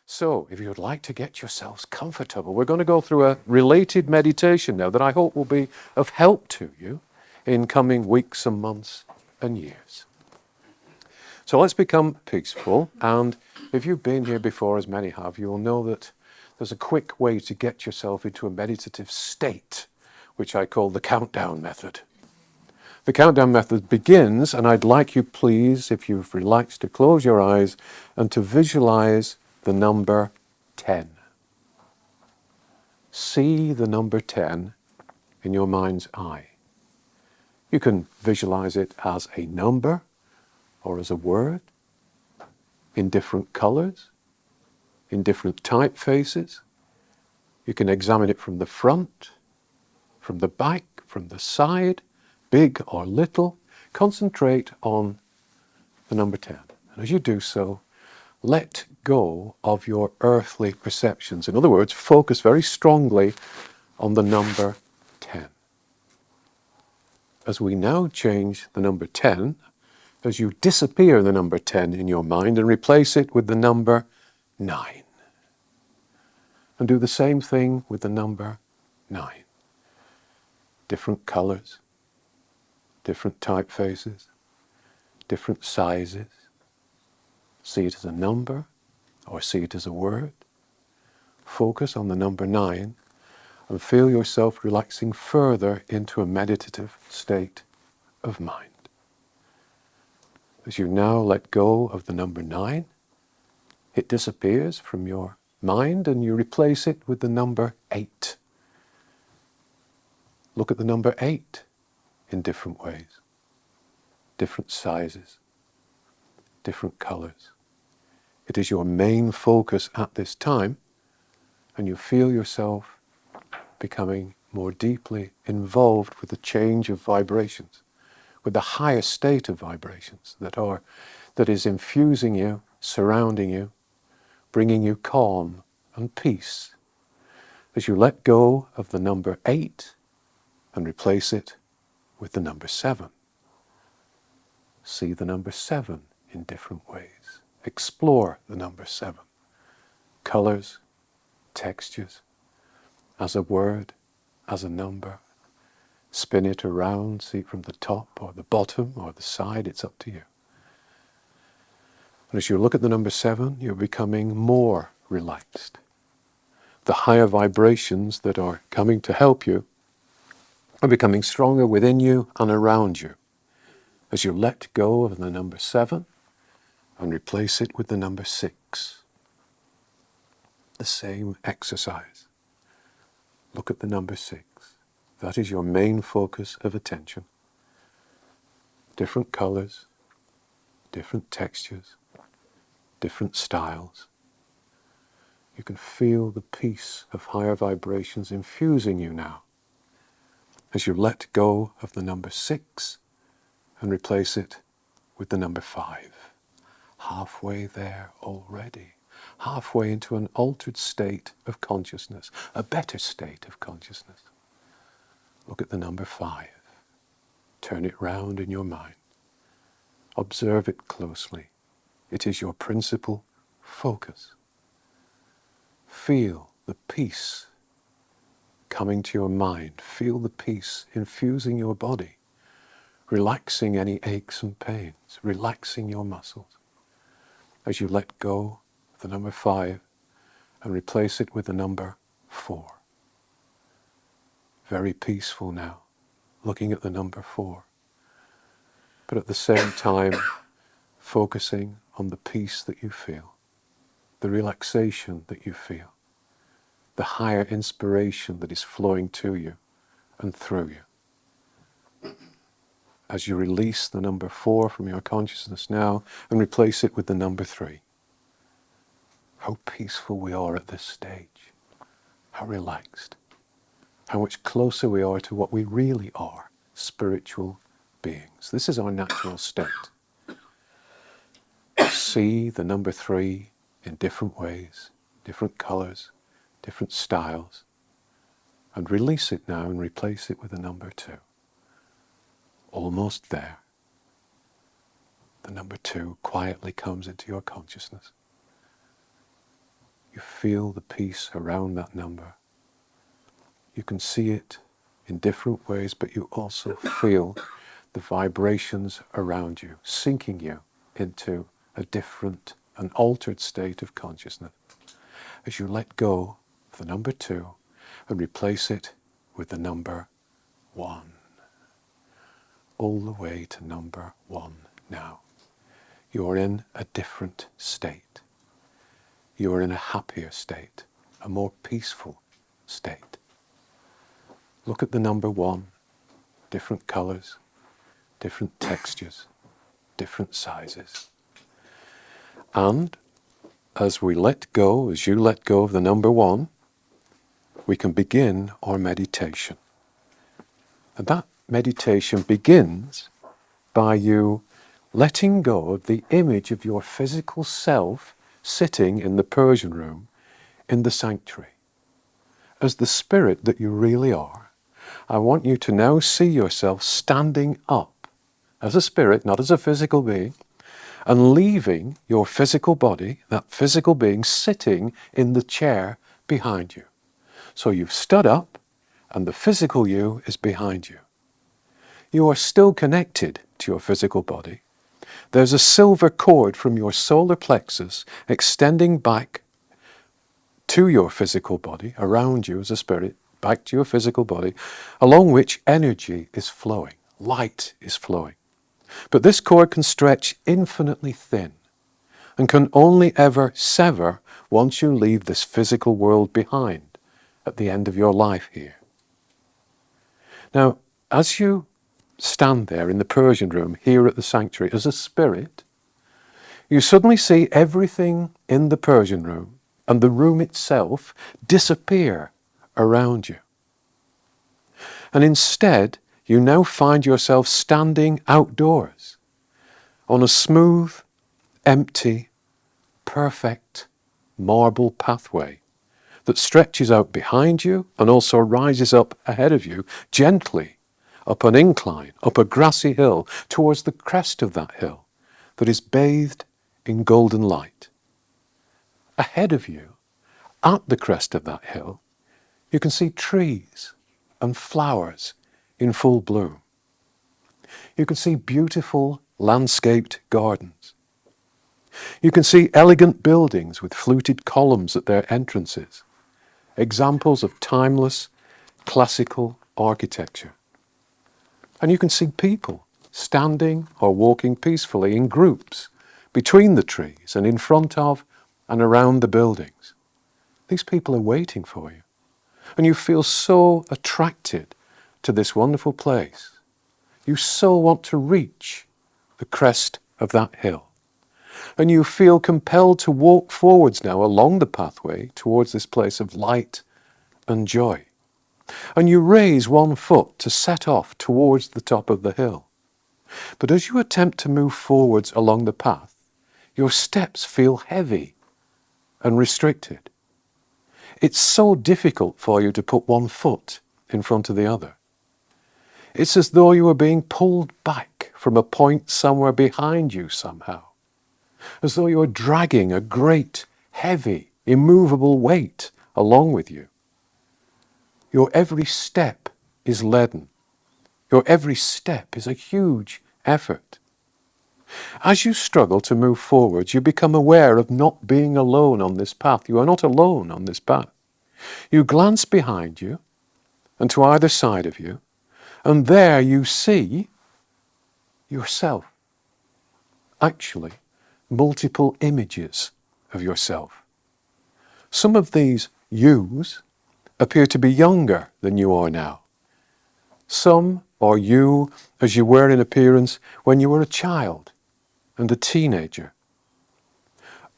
So, if you would like to get yourselves comfortable, we're going to go through a related meditation now that I hope will be of help to you in coming weeks and months and years. So let's become peaceful, and if you've been here before, as many have, you will know that there's a quick way to get yourself into a meditative state, which I call the countdown method. The countdown method begins, and I'd like you, please, if you've relaxed, to close your eyes and to visualize the number 10. See the number 10 in your mind's eye. You can visualize it as a number or as a word, in different colors, in different typefaces. You can examine it from the front, from the back, from the side, big or little. Concentrate on the number 10. And as you do so, let go of your earthly perceptions. In other words, focus very strongly on the number 10. As we now change the number 10, as you disappear the number 10 in your mind and replace it with the number 9. And do the same thing with the number 9. Different colors, different typefaces, different sizes. See it as a number or see it as a word. Focus on the number 9 and feel yourself relaxing further into a meditative state of mind. As you now let go of the number 9, it disappears from your mind and you replace it with the number 8. Look at the number 8 in different ways, different sizes, different colors. It is your main focus at this time, and you feel yourself becoming more deeply involved with the change of vibrations, with the higher state of vibrations that is infusing you, surrounding you, bringing you calm and peace. As you let go of the number 8 and replace it with the number 7. See the number 7 in different ways. Explore the number 7. Colors, textures, as a word, as a number. Spin it around, see it from the top or the bottom or the side, it's up to you. And as you look at the number 7, you're becoming more relaxed. The higher vibrations that are coming to help you are becoming stronger within you and around you. As you let go of the number 7 and replace it with the number 6. The same exercise. Look at the number 6. That is your main focus of attention. Different colors, different textures, different styles. You can feel the peace of higher vibrations infusing you now. As you let go of the number 6 and replace it with the number 5. Halfway there already. Halfway into an altered state of consciousness, a better state of consciousness. Look at the number 5. Turn it round in your mind. Observe it closely. It is your principal focus. Feel the peace coming to your mind. Feel the peace infusing your body, relaxing any aches and pains, relaxing your muscles. As you let go of the number 5 and replace it with the number 4. Very peaceful now, looking at the number 4. But at the same time, focusing on the peace that you feel, the relaxation that you feel, the higher inspiration that is flowing to you and through you. As you release the number 4 from your consciousness now and replace it with the number 3. How peaceful we are at this stage. How relaxed. How much closer we are to what we really are, spiritual beings. This is our natural state. See the number 3 in different ways, different colors, different styles, and release it now and replace it with the number 2. Almost there. The number 2 quietly comes into your consciousness. You feel the peace around that number. You can see it in different ways, but you also feel the vibrations around you, sinking you into a different, an altered state of consciousness as you let go of the number 2 and replace it with the number 1. All the way to number 1 now. You are in a different state. You are in a happier state, a more peaceful state. Look at the number 1, different colors, different textures, different sizes. And as we let go, as you let go of the number 1, we can begin our meditation. And that meditation begins by you letting go of the image of your physical self sitting in the Persian room in the sanctuary. As the spirit that you really are, I want you to now see yourself standing up as a spirit, not as a physical being, and leaving your physical body, that physical being, sitting in the chair behind you. So you've stood up, and the physical you is behind you. You are still connected to your physical body. There's a silver cord from your solar plexus extending back to your physical body, around you as a spirit, back to your physical body, along which energy is flowing, light is flowing. But this cord can stretch infinitely thin and can only ever sever once you leave this physical world behind at the end of your life here. Now, as you stand there in the Persian room here at the sanctuary as a spirit, you suddenly see everything in the Persian room and the room itself disappear around you. And instead, you now find yourself standing outdoors on a smooth, empty, perfect marble pathway that stretches out behind you and also rises up ahead of you gently up an incline, up a grassy hill towards the crest of that hill that is bathed in golden light. Ahead of you, at the crest of that hill, you can see trees and flowers in full bloom. You can see beautiful landscaped gardens. You can see elegant buildings with fluted columns at their entrances, examples of timeless classical architecture. And you can see people standing or walking peacefully in groups between the trees and in front of and around the buildings. These people are waiting for you. And you feel so attracted to this wonderful place. You so want to reach the crest of that hill. And you feel compelled to walk forwards now along the pathway towards this place of light and joy. And you raise one foot to set off towards the top of the hill. But as you attempt to move forwards along the path, your steps feel heavy and restricted. It's so difficult for you to put one foot in front of the other. It's as though you were being pulled back from a point somewhere behind you somehow. As though you were dragging a great, heavy, immovable weight along with you. Your every step is leaden. Your every step is a huge effort. As you struggle to move forwards, you become aware of not being alone on this path. You are not alone on this path. You glance behind you and to either side of you, and there you see yourself. Actually, multiple images of yourself. Some of these yous appear to be younger than you are now. Some are you as you were in appearance when you were a child and a teenager.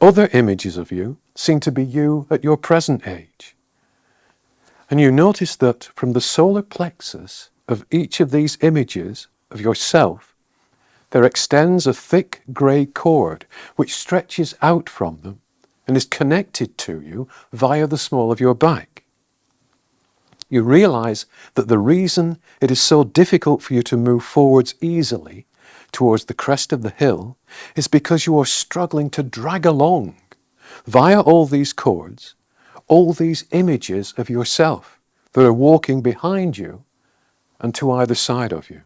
Other images of you seem to be you at your present age. And you notice that from the solar plexus of each of these images of yourself, there extends a thick grey cord which stretches out from them and is connected to you via the small of your back. You realize that the reason it is so difficult for you to move forwards easily towards the crest of the hill is because you are struggling to drag along Via all these cords, all these images of yourself that are walking behind you and to either side of you.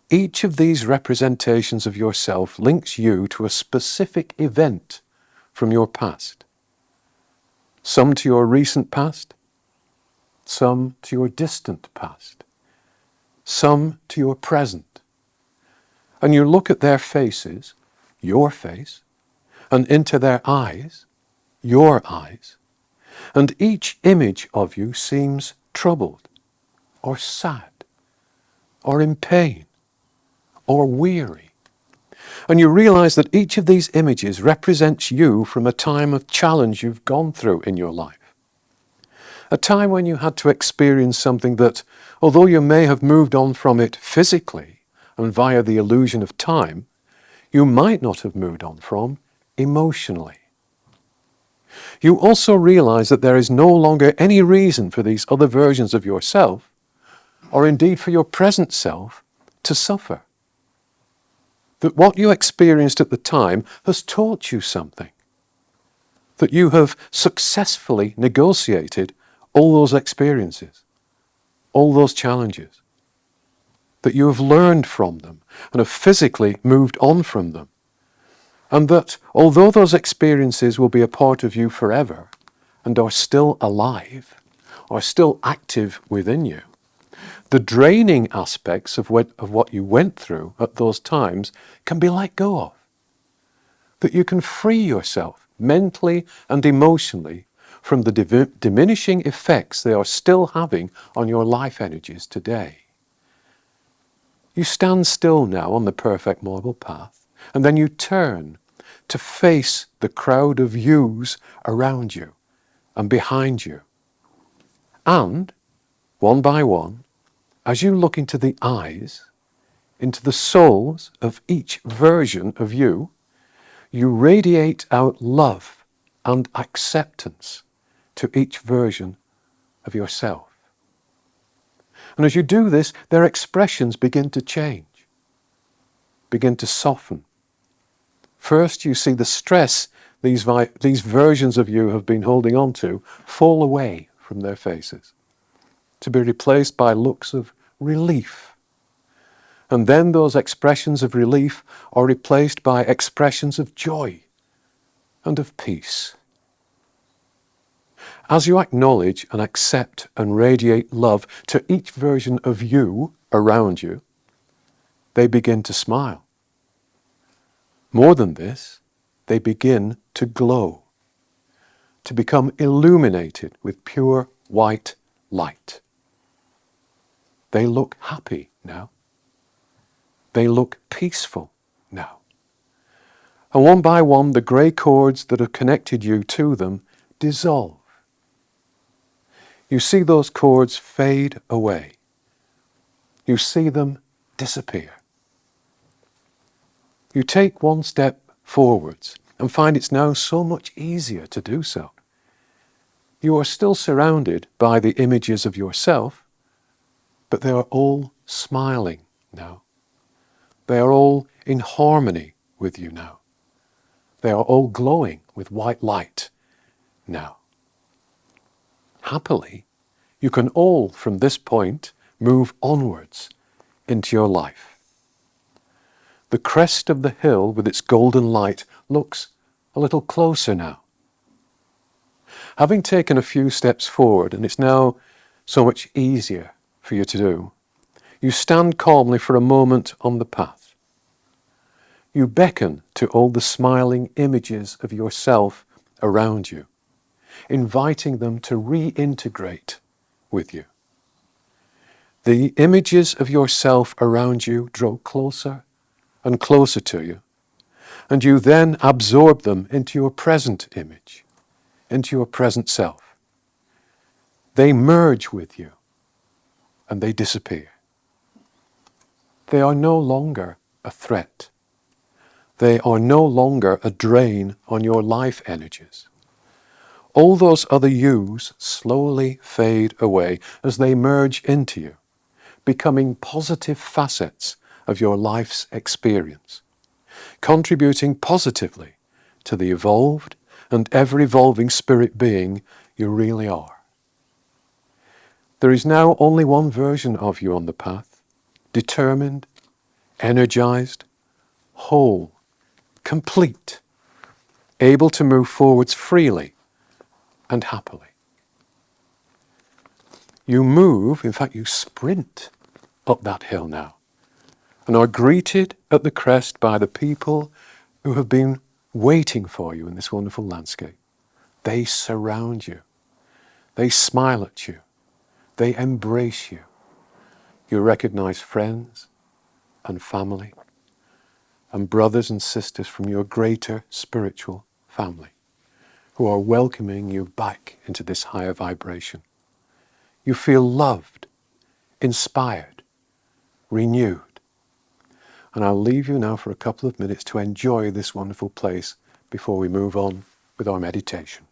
Each of these representations of yourself links you to a specific event from your past. Some to your recent past, some to your distant past, some to your present. And you look at their faces, your face, and into their eyes, your eyes, and each image of you seems troubled, or sad, or in pain, or weary. And you realize that each of these images represents you from a time of challenge you've gone through in your life. A time when you had to experience something that, although you may have moved on from it physically and via the illusion of time, you might not have moved on from emotionally. You also realize that there is no longer any reason for these other versions of yourself, or indeed for your present self, to suffer. That what you experienced at the time has taught you something. That you have successfully negotiated all those experiences, all those challenges. That you have learned from them and have physically moved on from them. And that although those experiences will be a part of you forever and are still alive, are still active within you, the draining aspects of what you went through at those times can be let go of. That you can free yourself mentally and emotionally from the diminishing effects they are still having on your life energies today. You stand still now on the perfect model path, and then you turn to face the crowd of yous around you and behind you. And, one by one, as you look into the eyes, into the souls of each version of you, you radiate out love and acceptance to each version of yourself. And as you do this, their expressions begin to change, begin to soften. First, you see the stress these versions of you have been holding on to fall away from their faces, to be replaced by looks of relief. And then those expressions of relief are replaced by expressions of joy and of peace. As you acknowledge and accept and radiate love to each version of you around you, they begin to smile. More than this, they begin to glow, to become illuminated with pure white light. They look happy now. They look peaceful now. And one by one, the grey cords that have connected you to them dissolve. You see those cords fade away. You see them disappear. You take one step forwards and find it's now so much easier to do so. You are still surrounded by the images of yourself, but they are all smiling now. They are all in harmony with you now. They are all glowing with white light now. Happily, you can all from this point move onwards into your life. The crest of the hill with its golden light looks a little closer now. Having taken a few steps forward, and it's now so much easier for you to do, you stand calmly for a moment on the path. You beckon to all the smiling images of yourself around you, inviting them to reintegrate with you. The images of yourself around you draw closer and closer to you, and you then absorb them into your present image, into your present self. They merge with you, and they disappear. They are no longer a threat. They are no longer a drain on your life energies. All those other yous slowly fade away as they merge into you, becoming positive facets of your life's experience, contributing positively to the evolved and ever-evolving spirit being you really are. There is now only one version of you on the path, determined, energized, whole, complete, able to move forwards freely and happily. You move, in fact you sprint up that hill now, and are greeted at the crest by the people who have been waiting for you in this wonderful landscape. They surround you. They smile at you. They embrace you. You recognize friends and family and brothers and sisters from your greater spiritual family who are welcoming you back into this higher vibration. You feel loved, inspired, renewed. And I'll leave you now for a couple of minutes to enjoy this wonderful place before we move on with our meditation.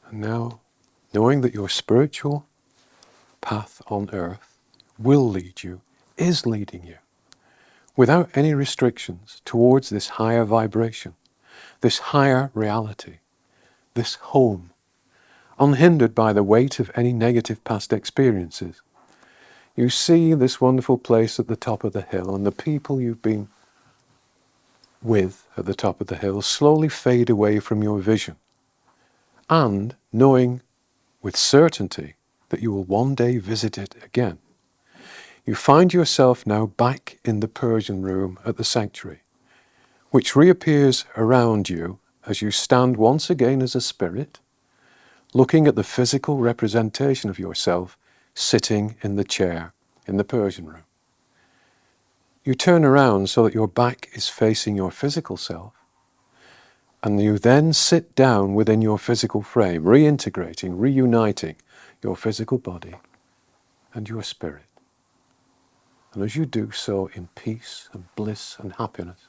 And now, knowing that your spiritual path on earth will lead you, is leading you, without any restrictions, towards this higher vibration, this higher reality, this home, unhindered by the weight of any negative past experiences. You see this wonderful place at the top of the hill, and the people you've been with at the top of the hill slowly fade away from your vision. And knowing with certainty that you will one day visit it again, you find yourself now back in the Persian room at the sanctuary, which reappears around you as you stand once again as a spirit, looking at the physical representation of yourself sitting in the chair in the Persian room. You turn around so that your back is facing your physical self, and you then sit down within your physical frame, reintegrating, reuniting your physical body and your spirit. And as you do so in peace and bliss and happiness,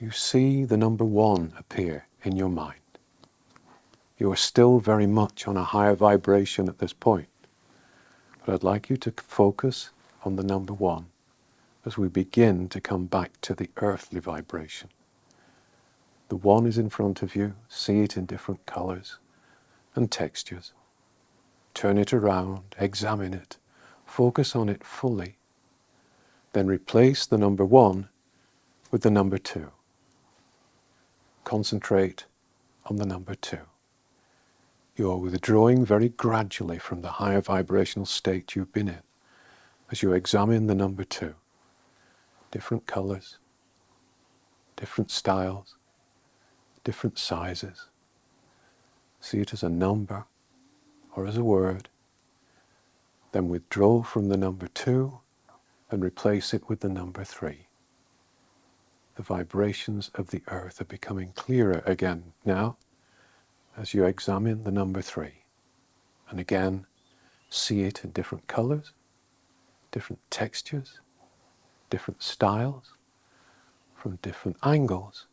you see the number one appear in your mind. You are still very much on a higher vibration at this point, but I'd like you to focus on the number one as we begin to come back to the earthly vibration. The one is in front of you. See it in different colors and textures. Turn it around, examine it, focus on it fully. Then replace the number one with the number two. Concentrate on the number two. You are withdrawing very gradually from the higher vibrational state you've been in as you examine the number two. Different colors, different styles, different sizes. See it as a number or as a word. Then withdraw from the number two and replace it with the number three. The vibrations of the earth are becoming clearer again now as you examine the number three. And again, see it in different colors, different textures, different styles, from different angles.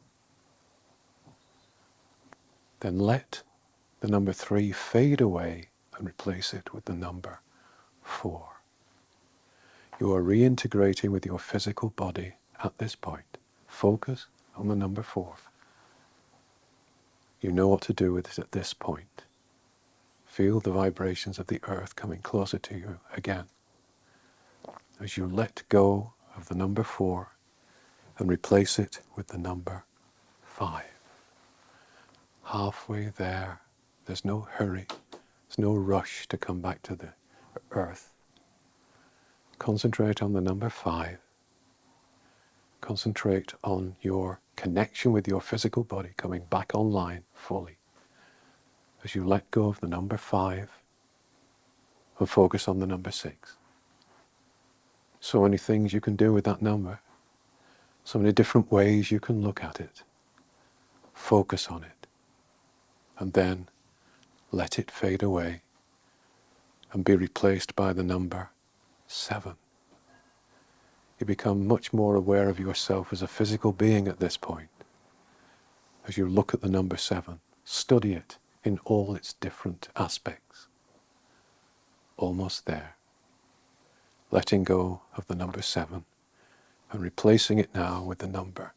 Then let the number 3 fade away and replace it with the number 4. You are reintegrating with your physical body at this point. Focus on the number 4. You know what to do with it at this point. Feel the vibrations of the earth coming closer to you again. As you let go of the number 4 and replace it with the number 5. Halfway there, there's no hurry, there's no rush to come back to the earth. Concentrate on the number 5. Concentrate on your connection with your physical body coming back online fully. As you let go of the number 5 and focus on the number 6. So many things you can do with that number. So many different ways you can look at it. Focus on it. And then let it fade away and be replaced by the number 7. You become much more aware of yourself as a physical being at this point. As you look at the number 7, study it in all its different aspects. Almost there. Letting go of the number 7 and replacing it now with the number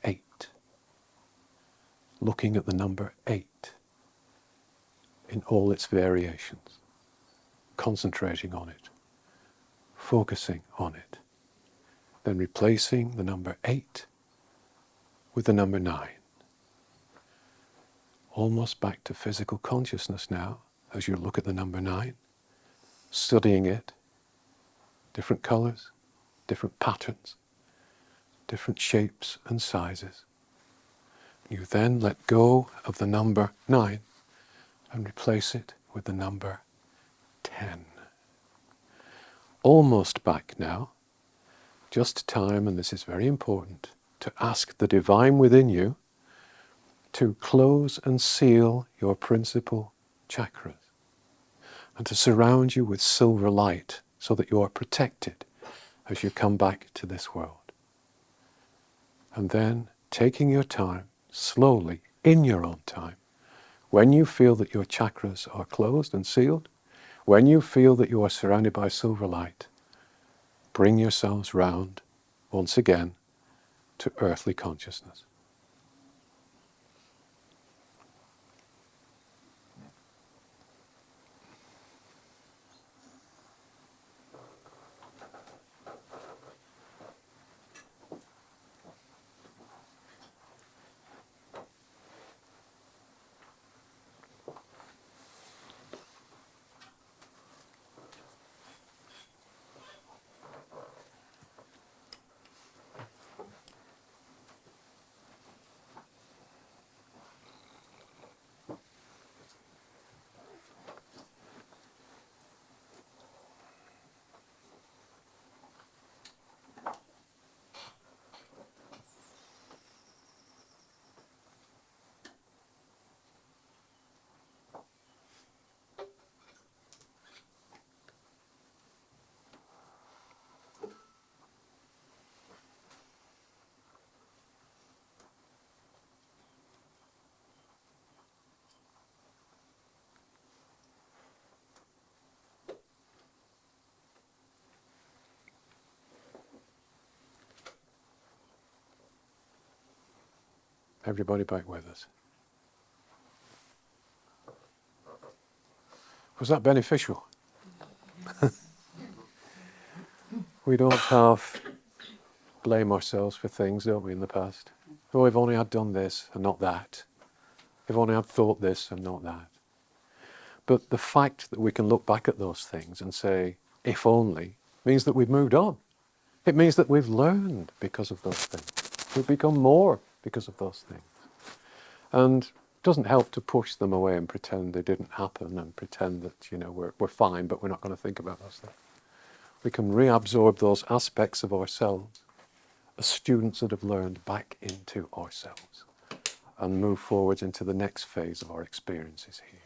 8. Looking at the number 8 in all its variations. Concentrating on it. Focusing on it. Then replacing the number 8 with the number 9. Almost back to physical consciousness now as you look at the number 9, studying it, different colors, different patterns, different shapes and sizes. You then let go of the number 9 and replace it with the number 10. Almost back now. Just time, and this is very important, to ask the divine within you to close and seal your principal chakras and to surround you with silver light so that you are protected as you come back to this world. And then taking your time, slowly, in your own time, when you feel that your chakras are closed and sealed, when you feel that you are surrounded by silver light, bring yourselves round, once again, to earthly consciousness. Everybody back with us. Was that beneficial? We don't half blame ourselves for things, don't we, in the past? Oh, if only I'd done this and not that. If only I'd thought this and not that. But the fact that we can look back at those things and say, if only, means that we've moved on. It means that we've learned because of those things. We've become more because of those things. And it doesn't help to push them away and pretend they didn't happen and pretend that, we're fine, but we're not going to think about those things. We can reabsorb those aspects of ourselves as students that have learned back into ourselves and move forwards into the next phase of our experiences here.